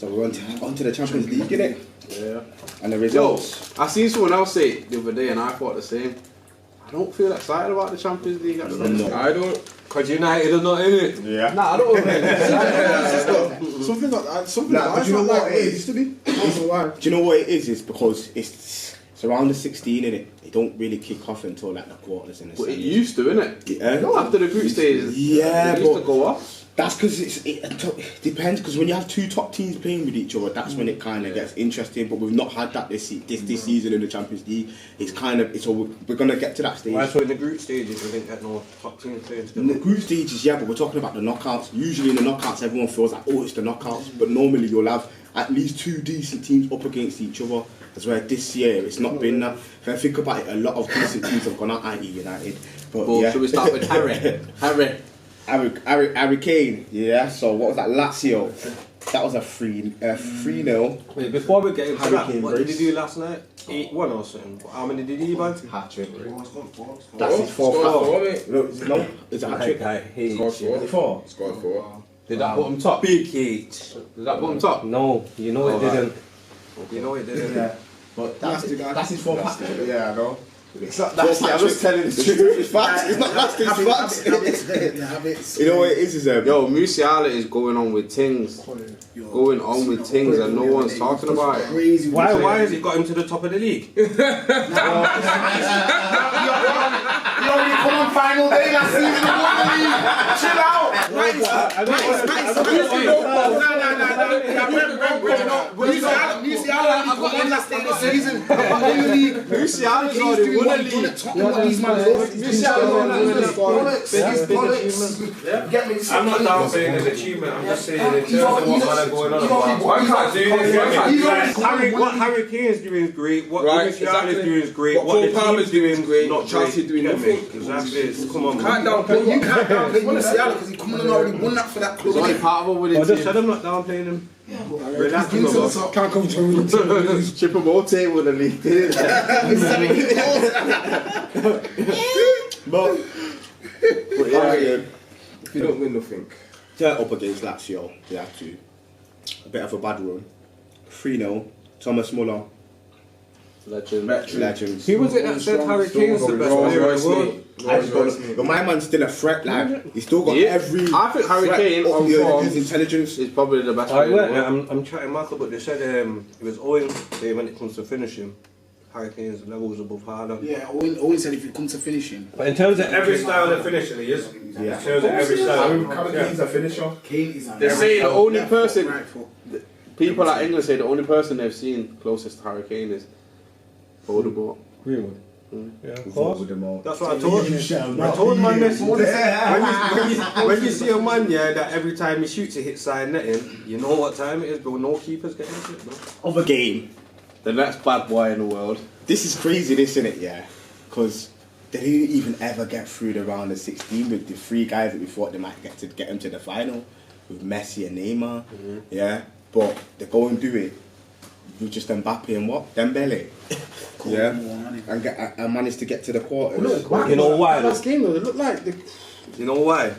So we're on to the Champions League, innit? Yeah. And the results. I seen someone else say it the other day and I thought the same. I don't feel excited about the Champions League at the moment. I don't. Because United are not in it. Yeah. Nah, I don't Something like that. Something Nah, like but that. you know what it It is? used to be. I don't know why. Do you know what it is? It's because it's around the 16, innit? They don't really kick off until like the quarters and the But it semis. used to, innit? Yeah. After the group stages, Yeah, it used to but go off. that's because it depends. Because when you have two top teams playing with each other, that's when it kind of gets interesting. But we've not had that this season in the Champions League. It's kind of we're gonna get to that stage. Why, so in the group stages, we didn't get no top teams playing In the together? group stages, yeah, but we're talking about the knockouts. Usually in the knockouts, everyone feels like, oh, it's the knockouts. But normally you'll have at least two decent teams up against each other. That's where this year it's not been that. If I think about it, a lot of decent teams have gone out, i.e. United. But Well, yeah. should we start with Harry Kane, yeah. So what was that? Lazio. That was a 3-0. Wait, before we get into that, Hurricane what did race. he do last night? 8-1 or something? How many did he buy? Hat-trick. That's his fourth. No, it's a hat-trick. I hate Scored you. four. Scored four. Did that put him top? Big hate. Did that put him top? No, you know it didn't. You know it didn't. Yeah. But that's his fourth hat-trick. Yeah, I know. It's not nasty, I'm just telling the truth. It's facts. It's not nasty, it's facts. You know what it is? Yo, Musiala is going on with things. Going on with things and no one's talking about it. Why has it got him to the top of the league? You only come on final day last season. Chill out. Musiala got one last day of the season. Musiala's already won a league. I'm not downplaying his achievement, I'm just saying in terms of what man are going on about. I can't do this. What Harry Kane is doing is great, what Musiala is doing is great, what the team's doing is great, not Chelsea doing nothing. Exactly, come on, man. You can't downplay Musiala because he come and already won that for that club. He's only part of a winning I just team. said I'm not downplaying him. Relax, can't come to a winning team. Triple ball table the league. But If you don't win nothing. they're up against Lazio. They have to. A bit of a bad run. 3-0. Thomas Muller. Legends. Who was it that said Harry Kane's the best player in the world? But my man's still a threat, like he's still got every. I think Harry threat Kane of on the form his intelligence. is probably the best player in the world. I'm chatting Michael, but they said it was Owen say when it comes to finishing, Harry Kane's levels above Haaland. Yeah, Owen said if you come to finishing. But in terms of every style of finishing, he is. Yeah. In terms of every style. Kane's a finisher. Kane is a They say the only person, right foot. people at England say the only person they've seen closest to Harry Kane is Voldemort. Greenwood. Yeah, of course. That's That's what I told you. I told man this. When you see a man, yeah, that every time he shoots it hits side netting, you know what time it is, but no keeper's getting it, bro. of a game. The next bad boy in the world. This is crazy, this, isn't it? Yeah, because they didn't even ever get through the round of 16 with the three guys that we thought they might get them to the final with Messi and Neymar. Yeah, but they go and do it with just Mbappe and what? Dembele. Yeah, and managed to get to the quarters. You know why? Last game though, they look like You know why?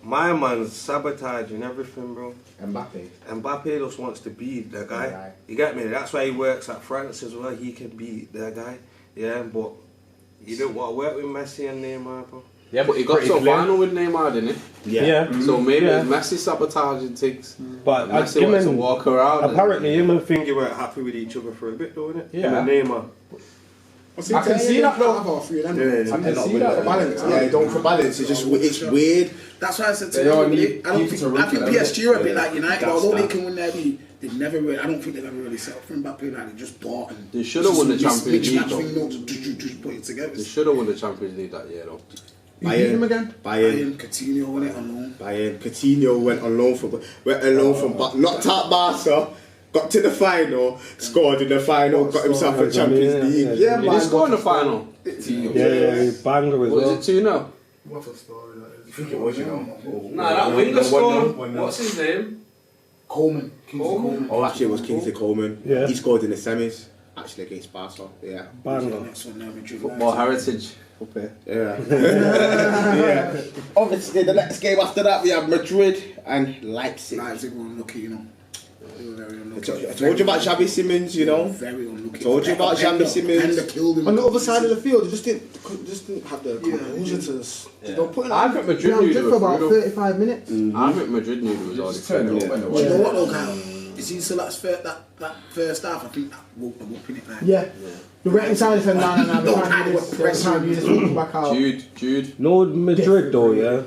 My man's sabotaging everything, bro. Mbappe just wants to be the guy. Right. You get me? That's why he works at France as well. He can be the guy. Yeah, but you don't want to work with Messi and Neymar, bro. Yeah, but he got to a final with Neymar, didn't he? Yeah. So maybe it's Messi sabotaging things. But Messi wants to walk around. apparently, him and Fingy weren't happy with each other for a bit, though, innit? Yeah. Him and Neymar. I can see that though. I can see that for balance. Yeah, don't for balance. It's just it's weird. That's why I said to you, I think PSG are a bit like United. Although they can win their league, they've never really. I don't think they've ever really set up for Mbappe. Like they just bought and They should have won the Champions League, though. Just put it together. They should have won the Champions League that year, though. Bayern Bayern. Coutinho won it on loan. Bayern. Coutinho went on loan from knocked out Barca, got to the final, scored in the final, got himself a Champions League. Yeah, Did man. he score in the final? Yeah, banger as well. Was it 2-0? What a story that is. I think it was, you know. Nah, that winger scored. What's his name? Coleman. Coleman. Oh, actually, it was Kingsley Coleman. Yeah. He scored in the semis, actually against Barca. Yeah. Banger. Next one now, Madrid. Football heritage. Up here. Yeah. Yeah. Obviously, the next game after that, we have Madrid and Leipzig. Leipzig were unlucky, you know. I told you about Xavi Simons, you know. Very unlucky. I told you about Xavi Simons. On the other side of the field, just didn't have the composure to go put in. I think Madrid knew for about 35 minutes. I think Madrid knew it was already. You know what though, Kyle? You see, so that first half, I think that woke them up in it. Like. Yeah. The waiting time said, no, we can't do this. Back out. Jude. No, Madrid though, yeah.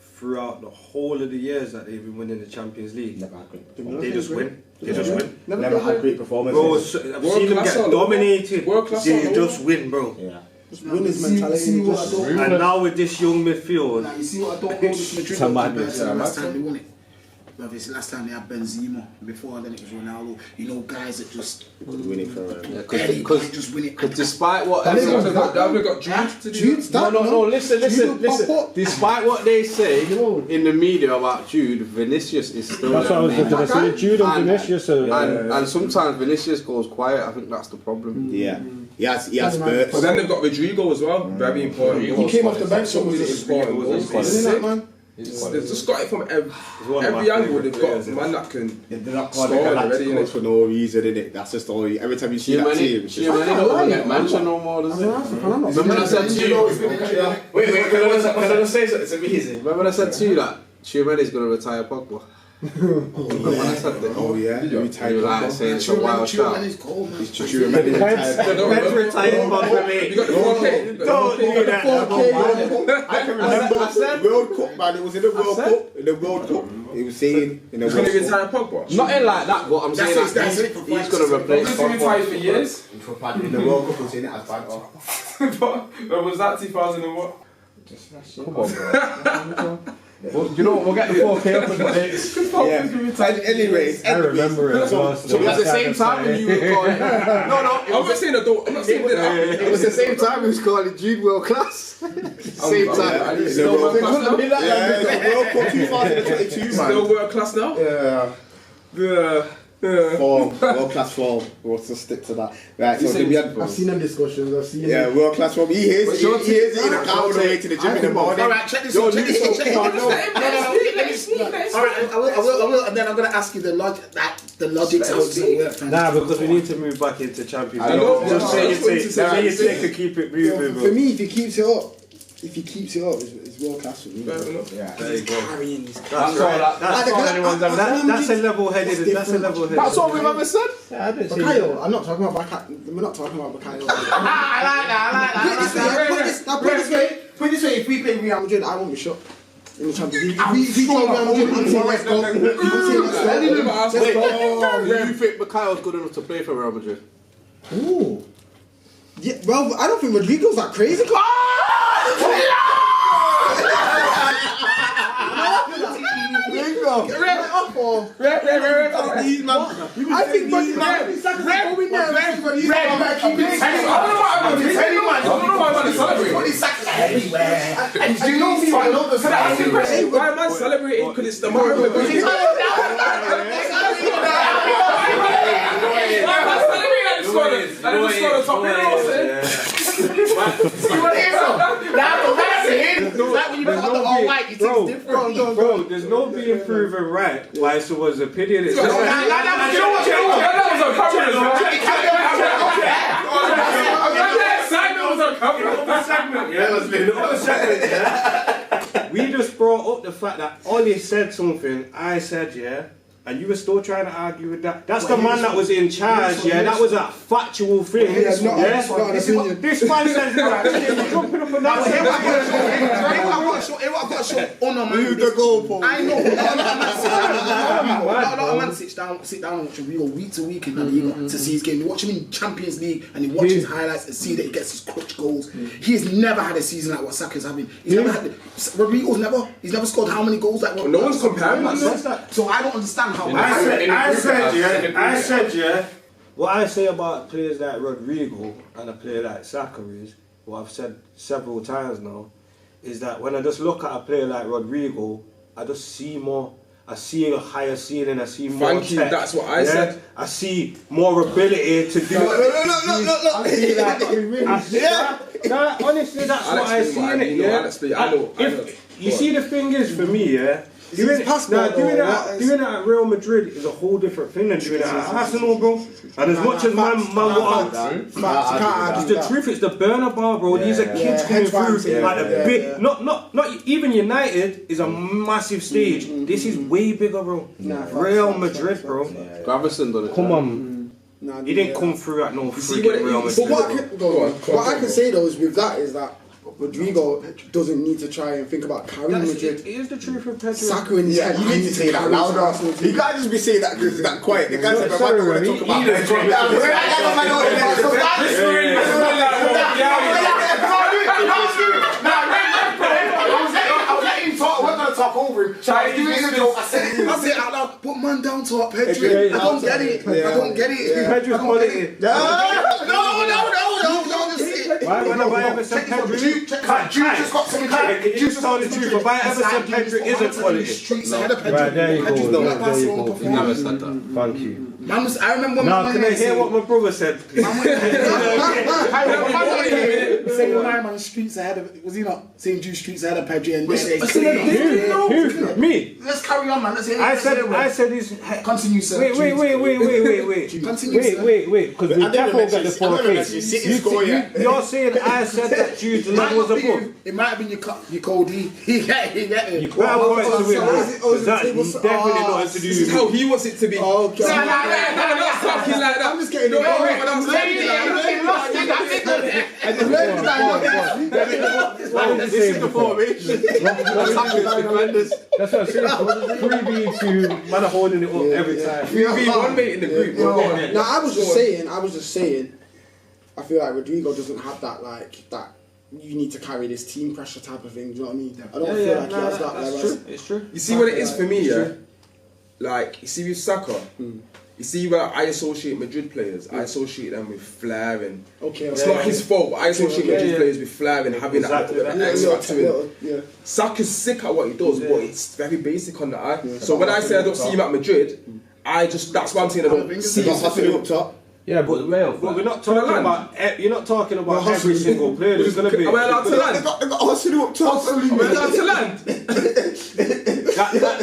Throughout the whole of the years that they've been winning the Champions League, they just win. They just win. Never had great performances. Bro, I've seen them get dominated. They just win, bro. Yeah. Just winners mentality. And now with this young midfield, Now, you see what I don't know this Madrid compared to the last time they won it. Obviously, last time they had Benzema. Before then, it was Ronaldo. You know, guys that just win it for Because just win it. despite what They've got Jude. No, listen. Despite what they say in the media about Jude, Vinicius is still that's what I was going to say. Jude and Vinicius, and sometimes Vinicius goes quiet. I think that's the problem. Yeah. He has bursts. But then they've got Rodrigo as well. Very important. He came off the bench, so was it man? They've just got it from every angle. They've got a man that can. They're not score calling already, Galacticos for no reason, innit? That's the story. Every time you see that team, it's just Chiellini don't get mentioned no more, does it? Remember when I said to you? Wait, can I just say something? It's amazing. Remember when I said to you that Chiellini's going to retire Pogba? Remember when I said that? oh yeah, You were like saying it's a wild shot. He's true. Remember the retired Pogba, mate. You got the 4K. Don't do that. I can remember World Cup, man. It was in the World Cup. In the World Cup, he was saying in the He's going to World retire Cup. Pogba. Nothing like that, but I'm saying That's that it. he's going to replace He's been retired for years. In the World Cup, he was saying it as bad. But was that 2000 and what? Come on, bro. Well, you know what? We'll get the 4K up in the dates. Anyways, I remember it. So it was the same time when you were calling. No, I'm not saying that. it was the same time we was calling Jude world class. Same time. in the World Cup. Yeah, the World Cup 2022, man. Still world class now? Yeah. Form, world class form. We'll just stick to that. Right, so we had. I've seen them discussions. I've seen. Yeah, world class form. He hears it in the car on the way to the gym in the morning. Alright, check this out. Alright, I will, and then I'm going to ask you the logic how it works. Nah, because we need to move back into Champions I know. League. Just say your take to keep it moving, For bro. me, if he keeps it up, it's world class for me. Yeah. There you go. Carrying these. That's all anyone's done. That's a level-headed. That's a level-headed. That's all we've ever said. Yeah, I didn't see Bakayo, I'm not talking about Bakayo. We're not talking about Bakayo. I like that. Put it this way, if we play Real Madrid, I won't be shocked. In the Champions League. If we play Real Madrid, I'm saying let's go. Do you think Bakayo's good enough to play for Real Madrid? Ooh. Yeah, well, I don't think Rodrigo's that crazy. I think Why am I celebrating? Because it's the moment. Why am I celebrating at the squad? I didn't score the top middle. Bro, there's no being proven right why someone's opinion is. We just brought up the fact that Ollie said something, I said, yeah, and you were still trying to argue with that. That's the man that was in charge, yeah, that was a factual thing. This man says, you're jumping up and down. I've got to show honour, man. I know. A lot of man sit down and watch him week to week in the league to see his game. They watch him in Champions League and they watch his highlights and see that he gets his clutch goals. He has never had a season like what Saka's having. He's never had. He's never scored how many goals like what. No one's comparing that. So I don't understand how. I said, what I say about players like Rodrigo and a player like Saka is, what I've said several times now, is that when I just look at a player like Rodrigo, I just see more. I see a higher ceiling, I see more Thank you, tech, that's what I said. I see more ability to do honestly, that's what I see in it. I know. You see, the thing is, for me, yeah, Doing it at Real Madrid is a whole different thing than doing it at Arsenal, bro. And as much as man want it's the truth. It's the burner bar, bro. These are kids coming through like a big. Not even United is a massive stage. This is way bigger, bro. Real Madrid, bro. Gravison done it. Come on. He didn't come through at no freaking Real Madrid. But what I can say though is with that is that Rodrigo doesn't need to try and think about carrying Madrid. It is the truth with Pedro. Saka in his head. You need to say that louder. You can't just be saying that because it's that quiet. The guys that don't want to talk about talk over him. I said it out loud. Put man down to up, Pedro. I don't get it. I don't get it. Pedro's quality. No. Why have I ever said Pedro? You just told the truth. But why ever said Pedro isn't quality? Right, there you go. You never said that. Thank you. I remember when can I hear what my brother said? Saying my man streets ahead of, was he not saying Jew streets ahead of Pedro and Who? Me? Let's carry on, man. Let's hear I said he's continue, sir. Wait. Continue, Wait. Because we definitely got the 4K. You're saying I said that Jude's level was above. It might have been your Cody. He get it. You can't want it to win. That's definitely not to do. This is how he wants it to be. Okay. No, not talking like that. I'm just getting This is the formation. That's what I'm saying. 3v2, man are holding it up every time. 3v1 mate in the group. No, I was just saying. I feel like Rodrigo doesn't have that that. You need to carry this team pressure type of thing. Do you know what I mean? I don't feel like he has that. That's true. It's true. You see what it is for me, yeah? Like, you see with Saka, you see where I associate Madrid players, I associate them with flair and... It's not his fault, but I associate Madrid players with flair and having that X factor in. Saka's sick at what he does, but it's very basic on the eye. So when I say I don't see him at Madrid, that's why I'm saying I don't see him up top. Yeah, but we're not talking about. You're not talking about every single player. There's going to be. Am I allowed to land? They got Arsenal up top. Am I allowed to land?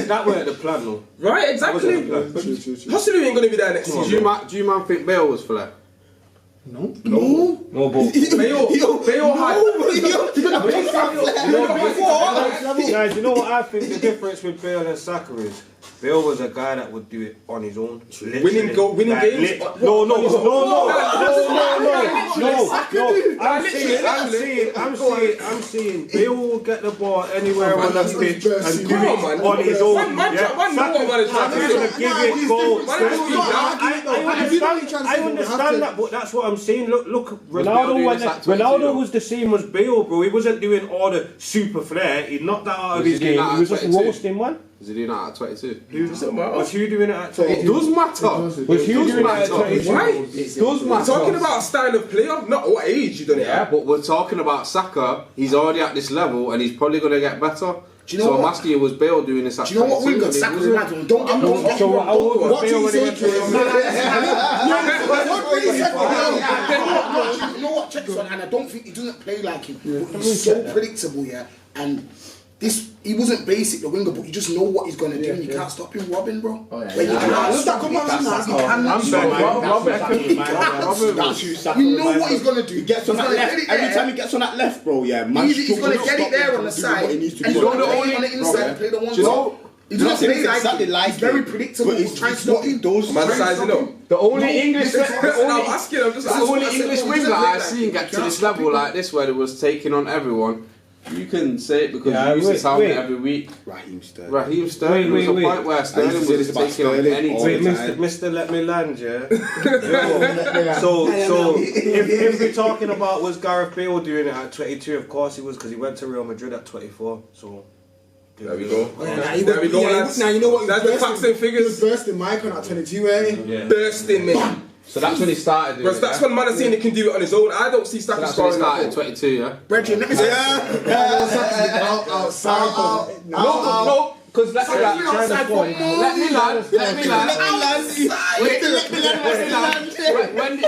That weren't the plan, though. Right, exactly. Hustle ain't going to be there next season. Do you man think Bale was flat? No, but Bale high. Guys, you know what I think the difference with Bale and Saka is? Bale was a guy that would do it on his own. Winning games? No. I'm saying Bale will get the ball anywhere on the pitch and do it on his own. Saka's gonna give it goals. I understand that, but that's what I'm saying. Look, Ronaldo was the same as Bale, bro. He wasn't doing all the super flair. He knocked that out of his game. He was just roasting one. Was he doing that at 22? Was Hugh doing it at 22? It does matter. Was Hugh doing it at 22? Why? It does matter. We're talking about style of player, not what age you done it at. But we're talking about Saka. He's already at this level and he's probably going to get better. Do you know so I'm asking you, was Bale doing this at 22? Do you know what Winger? Saka reminds me. Don't get me wrong. So how old was Bale when he went to You know what? Check this one, and I don't think he doesn't play like him. But he's so predictable, and this. He wasn't basic, the winger, but you just know what he's going to do and you can't stop him robbing, bro. You know what he's going to do. Every time he gets on that left, bro, he's going to get it there on the side. And he's going to play on the inside, play the one top. He doesn't play like he's very predictable. He's trying to stop him. Man sizing up. The only English winger winger I've seen get to this level like this, where it was taking on everyone. You can say it because you use this helmet every week. Raheem Sterling. There was a point where Sterling was taking on any team. Mr. Let me land, yeah. So if we're talking about was Gareth Bale doing it at 22, of course he was, because he went to Real Madrid at 24. So there we go. There we go. Now you know what? That's the facts and figures. He was bursting Michael at 22, eh? Bursting, mate. So that's when he started doing it. That's when man has seen he can do it on his own. I don't see Saka scoring that. That's when he started, 22, yeah? Brethren, let me say No, because let me land.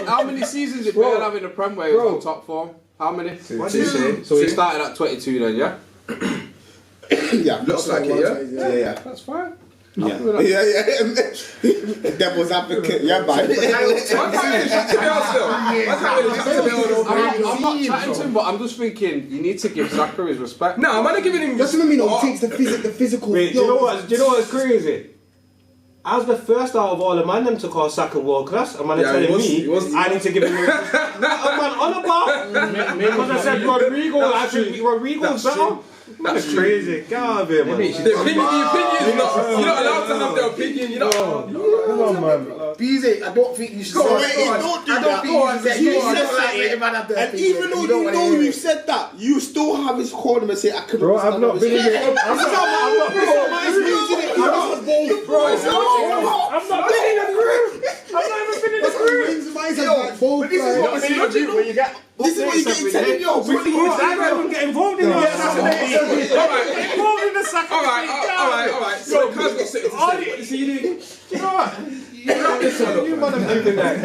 How many seasons did Bale have in the Prem where he was on top form? How many? 2. So he started at 22 then, yeah? Yeah, Looks like it, yeah. That's fine. Yeah. Devil's advocate, yeah, man. I'm not chatting to him, but I'm just thinking you need to give Xhaka his respect. No, I'm not giving him. That's what I mean. He takes the physical. Wait, do you know what's crazy? I was the first out of all the man them to call Saka world class. A man telling me I need to give him a man on about. Because I said Rodrigo's better. That's crazy. Get out of here, man. The opinion is not. You're not allowed to have the opinion. You're not. Come on, man. BZ, I don't think you should say that. Don't do that. You said that, and even though you know you said that, you still have his corner and say, I couldn't. Bro, I've not been in it. I'm not been in the group. I'm not even been in the group. This is what you get telling you. I don't even get involved in this. Involved in the Saka. Alright. So, Kaz got sitting to say, what is he doing? You know what? You man are thinking that.